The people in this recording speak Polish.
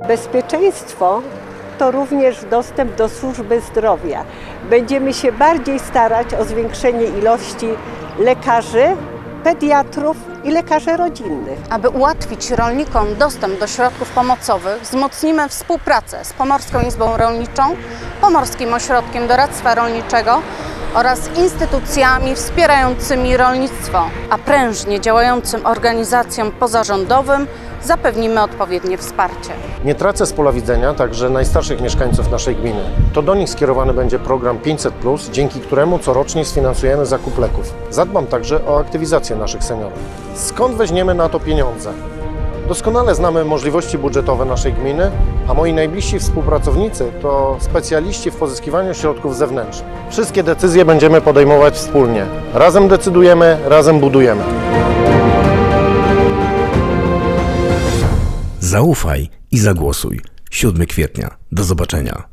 Bezpieczeństwo to również dostęp do służby zdrowia. Będziemy się bardziej starać o zwiększenie ilości lekarzy, pediatrów i lekarzy rodzinnych. Aby ułatwić rolnikom dostęp do środków pomocowych, wzmocnimy współpracę z Pomorską Izbą Rolniczą, Pomorskim Ośrodkiem Doradztwa Rolniczego oraz instytucjami wspierającymi rolnictwo, a prężnie działającym organizacjom pozarządowym zapewnimy odpowiednie wsparcie. Nie tracę z pola widzenia także najstarszych mieszkańców naszej gminy. To do nich skierowany będzie program 500+, dzięki któremu corocznie sfinansujemy zakup leków. Zadbam także o aktywizację naszych seniorów. Skąd weźmiemy na to pieniądze? Doskonale znamy możliwości budżetowe naszej gminy, a moi najbliżsi współpracownicy to specjaliści w pozyskiwaniu środków zewnętrznych. Wszystkie decyzje będziemy podejmować wspólnie. Razem decydujemy, razem budujemy. Zaufaj i zagłosuj. 7 kwietnia. Do zobaczenia.